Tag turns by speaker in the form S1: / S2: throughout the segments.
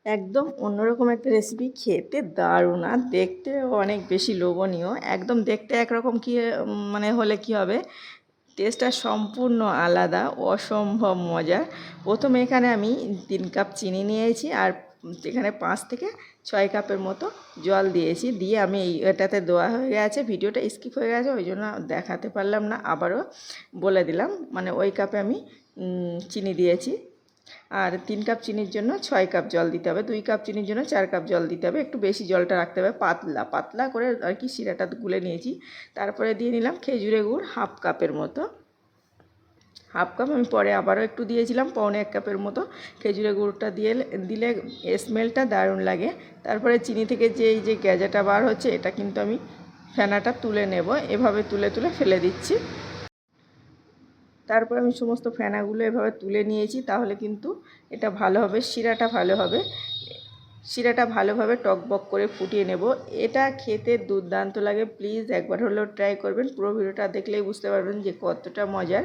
S1: একদম অন্যরকম একটা রেসিপি, খেতে দারুণ আর দেখতে অনেক বেশি লোভনীয়। একদম দেখতে একরকম কি মানে হলে কি হবে, টেস্টটা সম্পূর্ণ আলাদা, অসম্ভব মজার। প্রথমে এখানে আমি 3 কাপ চিনি নিয়েছি আর এখানে 5 থেকে 6 কাপের মতো জল দিয়েছি। দিয়ে আমি এটাতে দেওয়া হয়ে গেছে, ভিডিওটা স্কিপ হয়ে গেছে ওই জন্য দেখাতে পারলাম না, আবারও বলে দিলাম। মানে ওই কাপে আমি চিনি দিয়েছি। আর 3 কাপ চিনির জন্য 6 কাপ জল দিতে হবে, 2 কাপ চিনির জন্য 4 কাপ জল দিতে হবে। একটু বেশি জলটা রাখতে হবে, পাতলা পাতলা করে আর কি শিরাটা গুলে নিয়েছি। তারপরে দিয়ে নিলাম খেজুরের গুড় 1/2 কাপের মতো। 1/2 কাপ আমি পরে আবারও একটু দিয়েছিলাম, 1/4 কাপের মতো খেজুরের গুড়টা দিলে স্মেলটা দারুণ লাগে। তারপরে চিনি থেকে যে এই যে গেজাটা বার হচ্ছে, এটা কিন্তু আমি ফেনাটা তুলে নেব, এভাবে তুলে তুলে ফেলে দিচ্ছি। তারপর আমি সমস্ত ফেনাগুলো এভাবে তুলে নিয়েছি, তাহলে কিন্তু এটা ভালো হবে, শিরাটা ভালোভাবে টকবক করে ফুটিয়ে নেব। এটা খেতে দুর্দান্ত লাগে, প্লিজ একবার হলেও ট্রাই করবেন। পুরো ভিডিওটা দেখলেই বুঝতে পারবেন যে কতটা মজার।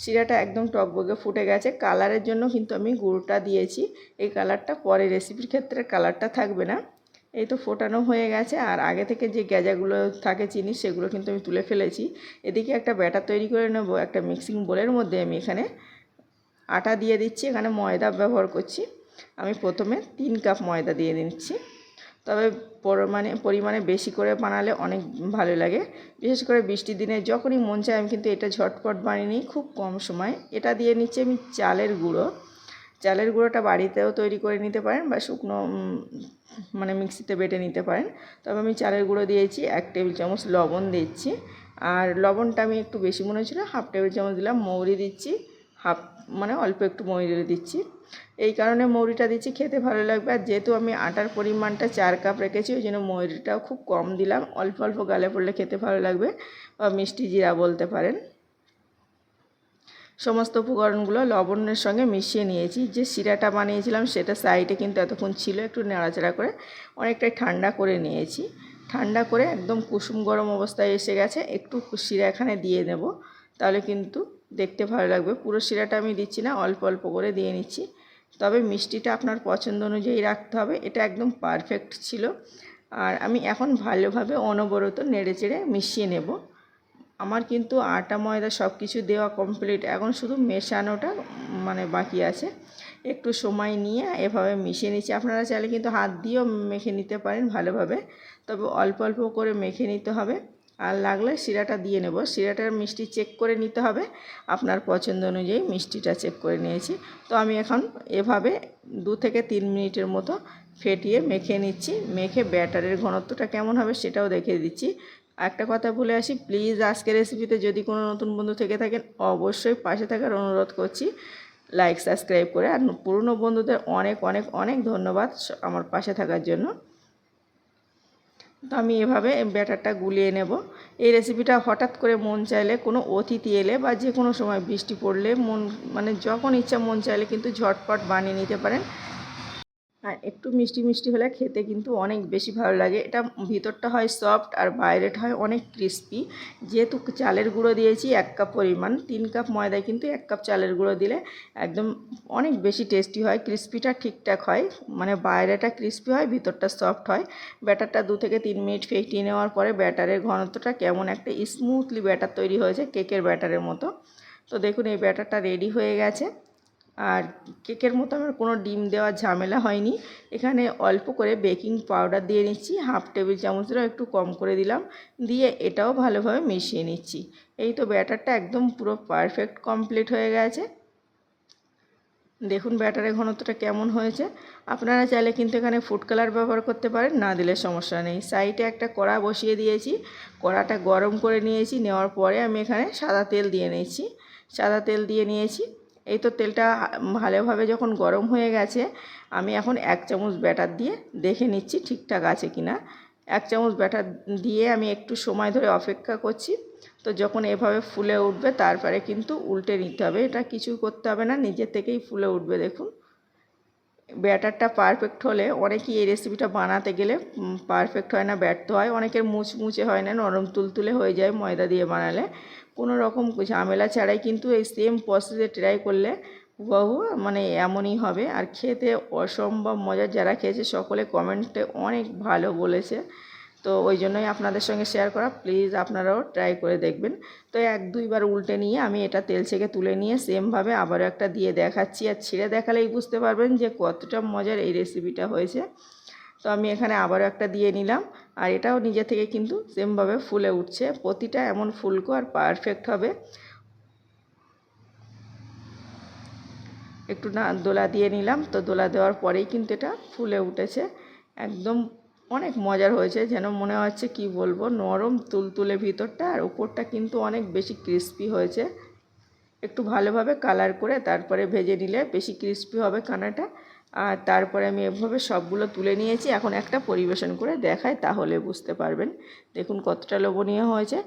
S1: শিরাটা একদম টকবকে ফুটে গেছে। কালারের জন্য কিন্তু আমি গুড়টা দিয়েছি, এই কালারটা পরে রেসিপির ক্ষেত্রে কালারটা থাকবে না। এই তো ফোটানো হয়ে গেছে, আর আগে থেকে যে গেজাগুলো থাকে চিনি সেগুলো কিন্তু আমি তুলে ফেলেছি। এদিকে একটা ব্যাটার তৈরি করে নেব। একটা মিক্সিং বোলের মধ্যে আমি এখানে আটা দিয়ে দিচ্ছি, এখানে ময়দা ব্যবহার করছি। আমি প্রথমে 3 কাপ ময়দা দিয়ে দিচ্ছি, তবে পরিমাণে বেশি করে বানালে অনেক ভালো লাগে। বিশেষ করে বৃষ্টির দিনে যখনই মন চায়, আমি কিন্তু এটা ঝটপট বানিয়ে নিই খুব কম সময়। এটা দিয়ে নিচ্ছি আমি চালের গুঁড়োটা বাড়িতেও তৈরি করে নিতে পারেন বা শুকনো মানে মিক্সিতে বেটে নিতে পারেন। তবে আমি চালের গুঁড়ো দিয়েছি। 1 টেবিল চামচ লবণ দিচ্ছি, আর লবণটা আমি একটু বেশি মনে হচ্ছিলো, 1/2 টেবিল চামচ দিলাম। মৌরি দিচ্ছি অল্প একটু মৌরি দিচ্ছি। এই কারণে মৌরিটা দিচ্ছি, খেতে ভালো লাগবে। আর যেহেতু আমি আটার পরিমাণটা 4 কাপ রেখেছি, ওই জন্য মৌরিটাও খুব কম দিলাম। অল্প অল্প গালে পড়লে খেতে ভালো লাগবে, বা মিষ্টি জিরা বলতে পারেন। সমস্ত উপকরণগুলো লবণের সঙ্গে মিশিয়ে নিয়েছি। যে শিরাটা বানিয়েছিলাম সেটা সাইডে কিন্তু এতক্ষণ ছিল, একটু নাড়াচাড়া করে অনেকটাই ঠান্ডা করে নিয়েছি। ঠান্ডা করে একদম কুসুম গরম অবস্থায় এসে গেছে। একটু শিরা এখানে দিয়ে নেব, তাহলে কিন্তু দেখতে ভালো লাগবে। পুরো শিরাটা আমি দিচ্ছি না, অল্প অল্প করে দিয়ে নিচ্ছি। তবে মিষ্টিটা আপনার পছন্দ অনুযায়ী রাখতে হবে। এটা একদম পারফেক্ট ছিল। আর আমি এখন ভালোভাবে অনবরত নেড়েচেড়ে মিশিয়ে নেব। আমার কিন্তু আটা ময়দা সব কিছু দেওয়া কমপ্লিট, এখন শুধু মেশানোটা মানে বাকি আছে। একটু সময় নিয়ে এভাবে মিশিয়ে নিচ্ছি। আপনারা চাইলে কিন্তু হাত দিয়েও মেখে নিতে পারেন ভালোভাবে, তবে অল্প অল্প করে মেখে নিতে হবে। আর লাগলে শিরাটা দিয়ে নেব। শিরাটার মিষ্টি চেক করে নিতে হবে, আপনার পছন্দ অনুযায়ী মিষ্টিটা চেক করে নিয়েছি। তো আমি এখন এভাবে 2 থেকে 3 মিনিটের মতো ফেটিয়ে মেখে নিচ্ছি। মেখে ব্যাটারের ঘনত্বটা কেমন হবে সেটাও দেখিয়ে দিচ্ছি। একটা কথা বলে আসি, প্লিজ আজকের রেসিপিতে যদি কোনো নতুন বন্ধু থেকে থাকেন, অবশ্যই পাশে থাকার অনুরোধ করছি, লাইক সাবস্ক্রাইব করে। আর পুরনো বন্ধুদের অনেক অনেক অনেক ধন্যবাদ আমার পাশে থাকার জন্য। তো আমি এভাবে ব্যাটারটা গুলিয়ে নেব। এই রেসিপিটা হঠাৎ করে মন চাইলে, কোনো অতিথি এলে বা যে কোনো সময় বৃষ্টি পড়লে মানে যখন ইচ্ছা মন চাইলে কিন্তু ঝটপট বানিয়ে নিতে পারেন। আর একটু মিষ্টি মিষ্টি হলে খেতে কিন্তু অনেক বেশি ভালো লাগে। এটা ভিতরটা হয় সফট আর বাইরেটা হয় অনেক ক্রিস্পি। যেহেতু চালের গুঁড়ো দিয়েছি 1 কাপ পরিমাণ, 3 কাপ ময়দায় কিন্তু 1 কাপ চালের গুঁড়ো দিলে একদম অনেক বেশি টেস্টি হয়। ক্রিস্পিটা ঠিকঠাক হয়, মানে বাইরেটা ক্রিস্পি হয়, ভিতরটা সফট হয়। ব্যাটারটা 2 থেকে 3 মিনিট ফেটিয়ে নেওয়ার পরে ব্যাটারের ঘনত্বটা কেমন একটা স্মুথলি ব্যাটার তৈরি হয়েছে, কেকের ব্যাটারের মতো। তো দেখুন এই ব্যাটারটা রেডি হয়ে গেছে। আর কেকের মতো আমার কোনো ডিম দেওয়ার ঝামেলা হয়নি। এখানে অল্প করে বেকিং পাউডার দিয়ে নিচ্ছি, 1/2 টেবিল চামচেরও একটু কম করে দিলাম। দিয়ে এটাও ভালোভাবে মিশিয়ে নিচ্ছি। এই তো ব্যাটারটা একদম পুরো পারফেক্ট কমপ্লিট হয়ে গেছে। দেখুন ব্যাটারের ঘনত্বটা কেমন হয়েছে। আপনারা চাইলে কিন্তু এখানে ফুড কালার ব্যবহার করতে পারেন, না দিলে সমস্যা নেই। সাইডে একটা কড়া বসিয়ে দিয়েছি, কড়াটা গরম করে নিয়েছি। নেওয়ার পরে আমি এখানে সাদা তেল দিয়ে নিয়েছি। এই তো তেলটা ভালোভাবে যখন গরম হয়ে গেছে, আমি এখন 1 চামচ ব্যাটার দিয়ে দেখে নিচ্ছি ঠিকঠাক আছে কি না। 1 চামচ ব্যাটার দিয়ে আমি একটু সময় ধরে অপেক্ষা করছি। তো যখন এভাবে ফুলে উঠবে তারপরে কিন্তু উল্টে নিতে হবে, এটা কিছু করতে হবে না, নিজে থেকেই ফুলে উঠবে। দেখুন ব্যাটারটা পারফেক্ট হলে, অনেকেই এই রেসিপিটা বানাতে গেলে পারফেক্ট হয় না, ব্যর্থ হয়। অনেকের মুচমুচে হয় না, নরম তুলতুলে হয়ে যায় ময়দা দিয়ে বানালে। কোনো রকম ঝামেলা ছাড়াই কিন্তু এই সেম প্রসেসে ট্রাই করলে হুবহু মানে এমনই হবে। আর খেতে অসম্ভব মজার, যারা খেয়েছে সকলে কমেন্টে অনেক ভালো বলেছে, তো ওই জন্যই আপনাদের সঙ্গে শেয়ার করা। প্লিজ আপনারাও ট্রাই করে দেখবেন। তো 1-2 বার উল্টে নিয়ে আমি এটা তেল থেকে তুলে নিয়ে সেমভাবে আবারও একটা দিয়ে দেখাচ্ছি, আর ছিঁড়ে দেখালেই বুঝতে পারবেন যে কতটা মজার এই রেসিপিটা হয়েছে। তো আমি এখানে আবারও একটা দিয়ে নিলাম, আর এটাও নিজে থেকে কিন্তু সেমভাবে ফুলে উঠছে। প্রতিটা এমন ফুলকো আর পারফেক্ট হবে। একটু না দোলা দিয়ে নিলাম, তো দোলা দেওয়ার পরেই কিন্তু এটা ফুলে উঠেছে। একদম অনেক মজার হয়েছে, যেন মনে হচ্ছে কি বলবো, নরম তুলতুলে ভিতরটা, আর উপরটা কিন্তু অনেক বেশি ক্রিস্পি হয়েছে। একটু ভালোভাবে কালার করে তারপরে ভেজে নিলে বেশি ক্রিস্পি হবে কানাটা। আর তারপরে আমি এভাবে সবগুলো তুলে নিয়েছি। এখন একটা পরিবেশন করে দেখাই, তাহলে বুঝতে পারবেন। দেখুন কতটা লোভনীয় হয়েছে।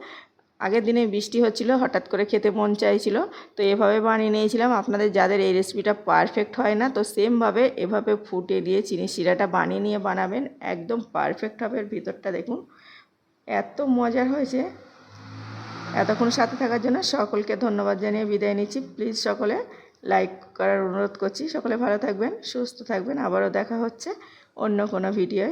S1: আগের দিনে বৃষ্টি হচ্ছিল, হঠাৎ করে খেতে মন চাইছিল, তো এভাবে বানিয়ে নিয়েছিলাম। আপনাদের যাদের এই রেসিপিটা পারফেক্ট হয় না, তো সেমভাবে এভাবে ফুটিয়ে দিয়ে চিনি শিরাটা বানিয়ে নিয়ে বানাবেন, একদম পারফেক্ট হবে। এর ভিতরটা দেখুন এত মজার হয়েছে। এতক্ষণ সাথে থাকার জন্য সকলকে ধন্যবাদ জানিয়ে বিদায় নিচ্ছি। প্লিজ সকলে লাইক করার অনুরোধ করছি। সকলে ভালো থাকবেন, সুস্থ থাকবেন। আবারও দেখা হচ্ছে অন্য কোনো ভিডিওয়।